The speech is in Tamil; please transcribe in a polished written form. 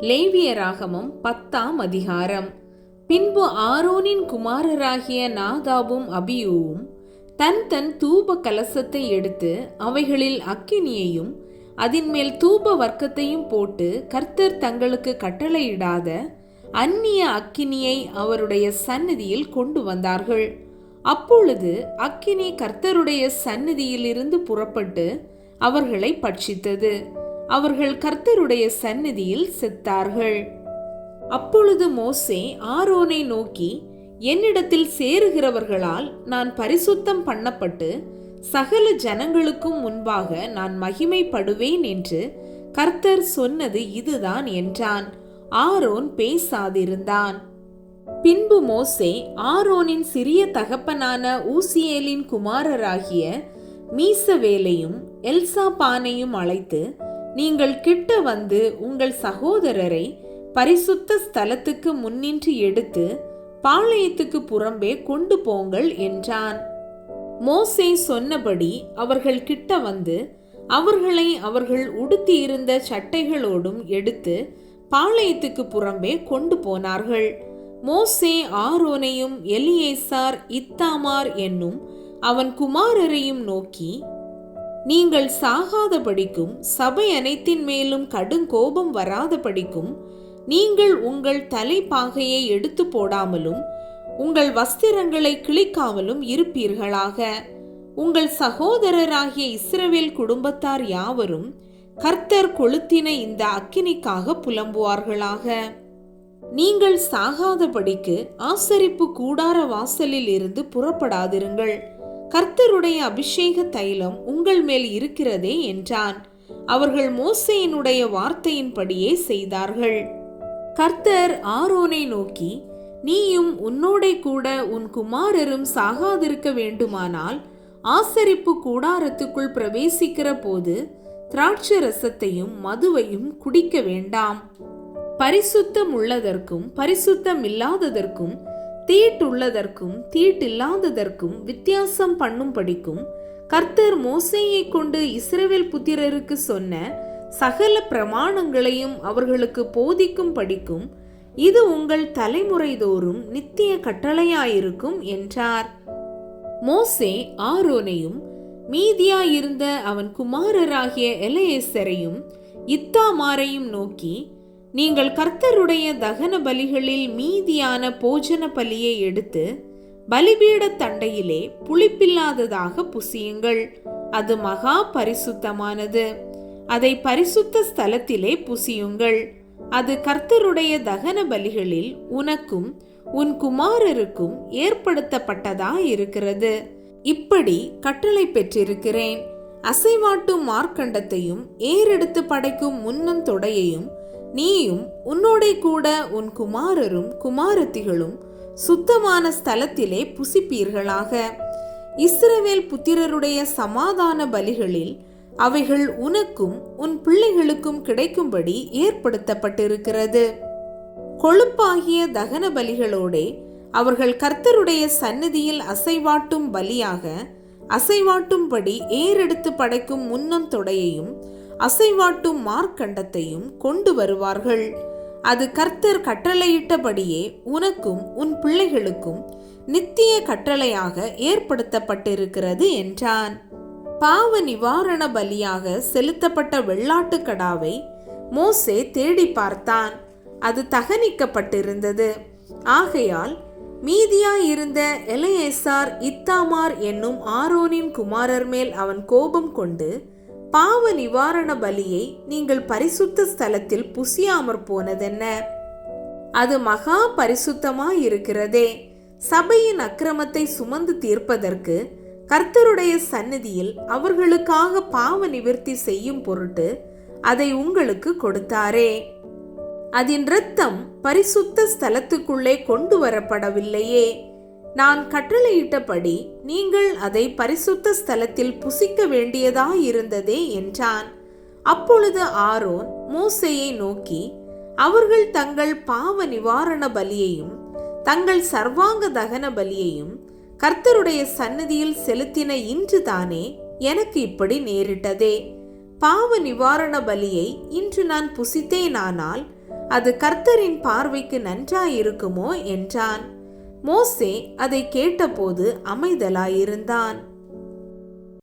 லேவியராகமம் 10ஆம் அதிகாரம். பின்பு ஆரோனின் குமாரராகிய நாதாபும் அபியூவும் தன் தூப கலசத்தை எடுத்து அவைகளில் அக்கினியையும் அதின்மேல் தூப வர்க்கத்தையும் போட்டு கர்த்தர் தங்களுக்கு கட்டளையிடாத அந்நிய அக்கினியை அவருடைய சந்நிதியில் கொண்டு வந்தார்கள். அப்பொழுது அக்கினி கர்த்தருடைய சந்நிதியிலிருந்து புறப்பட்டு அவர்களை பட்சித்தது. அவர்கள் கர்த்தருடைய சந்நிதியில் செத்தார்கள். அப்பொழுது மோசே ஆரோனை நோக்கி, என்னிடத்தில் சேருகிறவர்களால் நான் பரிசுத்தம் பண்ணப்பட்டு சகல ஜனங்களுக்கும் முன்பாக நான் மகிமைப்படுவேன் என்று கர்த்தர் சொன்னது இதுதான் என்றான். ஆரோன் பேசாதிருந்தான். பின்பு மோசே ஆரோனின் சிறிய தகப்பனான ஊசியேலின் குமாரராகிய மீசவேலையும் எல்சாபானையும் அழைத்து, நீங்கள் கிட்ட வந்து உங்கள் சகோதரரை பரிசுத்த ஸ்தலத்துக்கு முன்னின்று எடுத்து பாளையத்துக்கு புறம்பே கொண்டு போங்கள் என்றான். மோசே சொன்னபடி அவர்கள் கிட்ட வந்து அவர்களை அவர்கள் உடுத்தியிருந்த சட்டைகளோடும் எடுத்து பாளையத்துக்கு புறம்பே கொண்டு போனார்கள். மோசே ஆரோனையும் எலியேசார் இத்தாமார் என்னும் அவன் குமாரரையும் நோக்கி, நீங்கள் சாகாதபடிக்கும் சபை அனைத்தின் மேலும் கடுங்கோபம் வராதபடிக்கும் நீங்கள் உங்கள் தலைப்பாகையை எடுத்து போடாமலும் உங்கள் வஸ்திரங்களை கிழிக்காமலும் இருப்பீர்களாக. உங்கள் சகோதரராகிய இஸ்ரவேல் குடும்பத்தார் யாவரும் கர்த்தர் கொளுத்தின இந்த அக்கினிக்காக புலம்புவார்களாக. நீங்கள் சாகாதபடிக்கு ஆசரிப்பு கூடார வாசலில் இருந்து புறப்படாதிருங்கள். கர்த்தருடைய அபிஷேக தைலம் உங்கள் மேல் இருக்கிறதே என்றான். அவர்கள் மோசேயினுடைய வார்த்தையின்படியே செய்தார்கள். கர்த்தர் ஆரோனை நோக்கி, நீயும் உன்னோட கூட உன் குமாரரும் சாகாதிருக்க வேண்டுமானால் ஆசரிப்பு கூடாரத்துக்குள் பிரவேசிக்கிற போது திராட்சை ரசத்தையும் மதுவையும் குடிக்க வேண்டாம். பரிசுத்தம் உள்ளதற்கும் பரிசுத்தம் இல்லாததற்கும் தீட்டுள்ளதற்கும் தீட்டில்லாததற்கும் வித்தியாசம் பண்ணும்படிக்கும் கர்த்தர் மோசேயை கொண்டு இஸ்ரவேல் புத்திரருக்கு சொன்ன சகல பிரமாணங்களையும் அவர்களுக்கு போதிக்கும் படிக்கும் இது உங்கள் தலைமுறை தோறும் நித்திய கட்டளையாயிருக்கும் என்றார். மோசே ஆரோனையும் மீதியாயிருந்த அவன் குமாரராகிய எலியேசரையும் இத்தாமாரையும் நோக்கி, நீங்கள் கர்த்தருடைய தகன பலிகளில் மீதியான போஜன பலியை எடுத்து பலிபீட தண்டையிலே புளிப்பில்லாததாக புசியுங்கள். அது மகா பரிசுத்தமானது. அதை பரிசுத்த ஸ்தலத்திலே புசியுங்கள். அது கர்த்தருடைய தகன பலிகளில் உனக்கும் உன் குமாரருக்கும் ஏற்படுத்தப்பட்டதாயிருக்கிறது. இப்படி கட்டளை பெற்றிருக்கிறேன். அசைவாட்டும் மார்க்கண்டத்தையும் ஏறெடுத்து படைக்கும் முன்னம் தொடையையும் நீயும் உன்னோட கூட உன் குமாரரும் குமாரத்திகளும் சுத்தமான ஸ்தலத்திலே புசிப்பீர்களாக. இஸ்ரவேல் புத்திரருடைய சமாதான பலிகளில் அவைகள் உனக்கும் உன் பிள்ளைகளுக்கும் கிடைக்கும்படி ஏற்படுத்தப்பட்டிருக்கிறது. கொழுப்பாகிய தகன பலிகளோடே அவர்கள் கர்த்தருடைய சந்நிதியில் அசைவாட்டும் பலியாக அசைவாட்டும்படி ஏறெடுத்து படைக்கும் முன்னம் தொடையையும் அசைவாட்டும் மார்க்கண்டத்தையும் கொண்டு வருவார்கள். அது கர்த்தர் கட்டளையிட்டபடியே உனக்கும் உன் பிள்ளைகளுக்கும் நித்திய கட்டளையாக ஏற்படுத்தப்பட்டிருக்கிறது என்றான். பாவ நிவாரண பலியாக செலுத்தப்பட்ட வெள்ளாட்டுக்கடாவை மோசே தேடி பார்த்தான். அது தகனிக்கப்பட்டிருந்தது. ஆகையால் மீதியாயிருந்த எலியேசார் இத்தாமார் என்னும் ஆரோனின் குமாரர் மேல் அவன் கோபம் கொண்டு, பாவ நிவாரண பலியை நீங்கள் பரிசுத்த ஸ்தலத்தில் புசியாமற் போனதென்ன? அது மகா பரிசுத்தமாயிருக்கிறதே. சபையின் அக்கிரமத்தை சுமந்து தீர்ப்பதற்கு கர்த்தருடைய சந்நிதியில் அவர்களுக்காக பாவ நிவர்த்தி செய்யும் பொருட்டு அதை உங்களுக்கு கொடுத்தாரே. அதன் இரத்தம் பரிசுத்த ஸ்தலத்துக்குள்ளே கொண்டு வரப்படவில்லையே. நான் கட்டளையிட்டபடி நீங்கள் அதை பரிசுத்த ஸ்தலத்தில் புசிக்க வேண்டியதாயிருந்ததே என்றான். அப்பொழுது ஆரோன் மோசேயை நோக்கி, அவர்கள் தங்கள் பாவ நிவாரண பலியையும் தங்கள் சர்வாங்க தகன பலியையும் கர்த்தருடைய சந்நிதியில் செலுத்தின இன்று தானே எனக்கு இப்படி நேரிட்டதே. பாவ நிவாரண பலியை இன்று நான் புசித்தேனானால் அது கர்த்தரின் பார்வைக்கு நன்றாயிருக்குமோ என்றான். மோசே அதை கேட்டபோது அமைதலாயிருந்தான்.